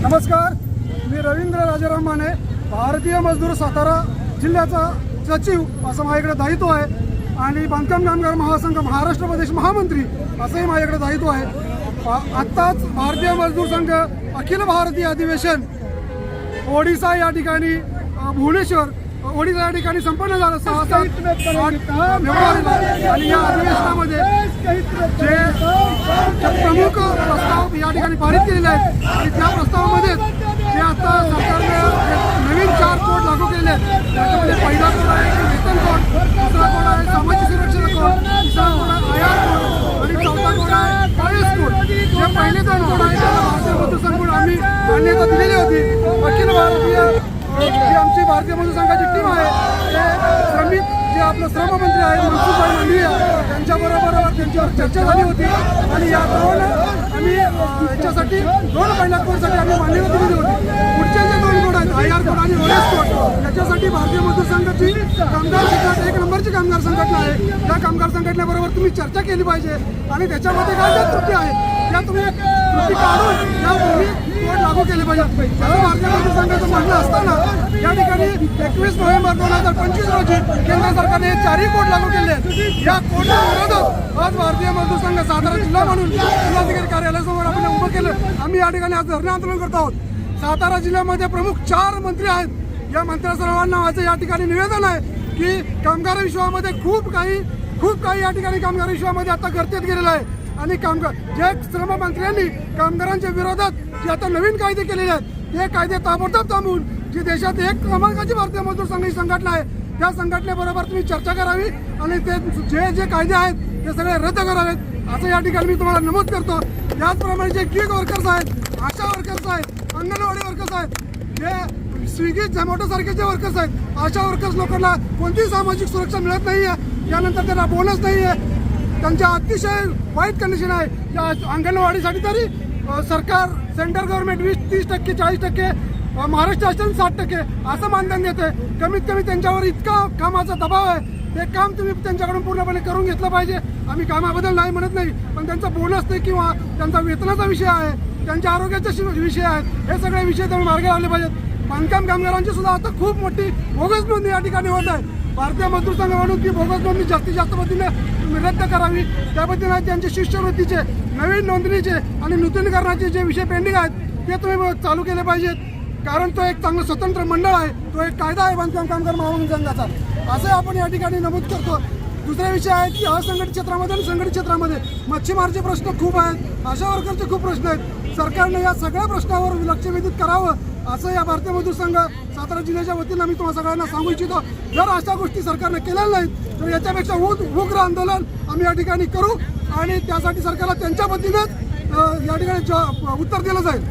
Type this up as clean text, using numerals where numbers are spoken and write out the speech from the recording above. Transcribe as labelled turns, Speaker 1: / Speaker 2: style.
Speaker 1: नमस्कार, मी रवींद्र राजाराम माने, भारतीय मजदूर सातारा जिल्ह्याचा सचिव असं माझ्याकडे दायित्व आहे आणि बांधकाम कामगार महासंघ महाराष्ट्र प्रदेश महामंत्री असंही माझ्याकडे दायित्व आहे। आत्ताच भारतीय मजदूर संघ अखिल भारतीय अधिवेशन ओडिसा या ठिकाणी भुवनेश्वर ओडिसा या ठिकाणी संपन्न झालं 6-8 फेब्रुवारीला आणि या अधिवेशनामध्ये जे प्रमुख प्रस्ताव या ठिकाणी पारित केलेले आहेत आणि त्या प्रस्तावामध्ये जे आता सरकारने नवीन 4 कोड लागू केले आहेत त्याच्यामध्ये पहिला कोड आहे की वेतन कोड, दुसरा कोड आहे सामाजिक सुरक्षेचा कोड, तिसरा कोड आहे आयात कोड आणि चौथा कोड आहे प्रवेश कोड। जे पहिले 2 कोड आहेत त्याला भारतीय मजदूर संघ आम्ही मान्यता दिलेली होती। अखिल भारतीय जी आमची भारतीय मजदूर संघाची टीम आहे ते श्रमिक जे आपलं श्रममंत्री आहे मनसुखभाई मांडविया त्यांच्याबरोबर त्यांच्यावर चर्चा झाली होती आणि या दोन आम्ही याच्यासाठी 2 पहिल्या कोडसाठी आम्ही मान्यता दिलेली होती। पुढचे जे 2 कोड आहेत आयार कोड आणि ओएस कोड याच्यासाठी भारतीय मजदूर संघाची कामगार संघटना 1 नंबरची कामगार संघटना आहे। त्या कामगार संघटनेबरोबर तुम्ही चर्चा केली पाहिजे आणि त्याच्यामध्ये काय ज्या त्रुटी आहेत त्या तुम्ही त्रुटी काढून त्या तुम्ही कोड लागू केले पाहिजे असं भारतीय मजदूर संघाचं म्हणणं असताना या ठिकाणी 21 नोव्हेंबर 2025 रोजी केंद्र सरकारने हे 4ही कोड लागू केले आहेत। या कोडच्या विरोधात आज भारतीय मजदूर संघ सातारा जिल्हा म्हणून जिल्हाधिकारी कार्यालयासमोर आपण उभं केलं। आम्ही या ठिकाणी आज धरणे आंदोलन करत आहोत। सातारा जिल्ह्यामध्ये प्रमुख 4 मंत्री आहेत। या मंत्र्या सर्वांना माझं या ठिकाणी निवेदन आहे की कामगार विश्वामध्ये खूप काही या ठिकाणी कामगार विश्वामध्ये आता गर्तेत गेलेलं आहे आणि कामगार जे श्रममंत्र्यांनी कामगारांच्या विरोधात जे आता नवीन कायदे केलेले आहेत ते कायदे ताबडतोब थांबवून जी देशात 1 क्रमांकाची भारतीय मजदूर संघ ही संघटना आहे त्या संघटनेबरोबर तुम्ही चर्चा करावी आणि ते जे कायदे आहेत ते सगळे रद्द करावेत असं या ठिकाणी मी तुम्हाला नमूद करतो। त्याचप्रमाणे जे गिग वर्कर्स आहेत, आशा वर्कर्स आहेत, अंगणवाडी वर्कर्स आहेत, जे स्विगी झोमॅटो सारखे जे वर्कर्स आहेत अशा वर्कर्स लोकांना कोणतीही सामाजिक सुरक्षा मिळत नाही आहे। त्यानंतर त्यांना बोनस नाही आहे, त्यांच्या अतिशय वाईट कंडिशन आहे। या अंगणवाडीसाठी तरी सरकार सेंट्रल गव्हर्नमेंट 20-30%, 40%, महाराष्ट्र शासन 60% असं मानधन देते। कमीत कमी त्यांच्यावर इतका कामाचा दबाव आहे ते काम तुम्ही त्यांच्याकडून पूर्णपणे करून घेतलं पाहिजे। आम्ही कामाबद्दल नाही म्हणत नाही, पण त्यांचा बोनस नाही किंवा त्यांचा वेतनाचा विषय आहे, त्यांच्या आरोग्याचे विषय आहेत, हे सगळे विषय तुम्ही मार्गी लावले पाहिजेत। बांधकाम कामगारांची सुद्धा आता खूप मोठी बोगस नोंदणी या ठिकाणी होत आहे। भारतीय मजदूर संघ म्हणून ती बोगस नोंदणी जास्तीत जास्त पद्धतीने रद्द करावी, त्या पद्धतीने त्यांचे शिष्यवृत्तीचे, नवीन नोंदणीचे आणि नूतनीकरणाचे जे विषय पेंडिंग आहेत ते तुम्ही चालू केले पाहिजेत कारण तो एक चांगलं स्वतंत्र मंडळ आहे, तो एक कायदा आहे बांधकाम कामगार महामंडळ संघाचा असं आपण या ठिकाणी नमूद करतो। दुसरे विषय आहेत की असंघटित क्षेत्रामध्ये आणि संघटित क्षेत्रामध्ये मच्छीमारचे प्रश्न खूप आहेत, आशा वर्करचे खूप प्रश्न आहेत। सरकारने या सगळ्या प्रश्नावर लक्ष वेधित करावं असं या भारतीय मजदूर संघ सातारा जिल्ह्याच्या वतीनं मी तुम्हाला सगळ्यांना सांगू इच्छितो। जर अशा गोष्टी सरकारने केलेल्या नाहीत तर याच्यापेक्षा उग्र आंदोलन आम्ही या ठिकाणी करू आणि त्यासाठी सरकारला त्यांच्या वतीनंच या ठिकाणी उत्तर दिलं जाईल।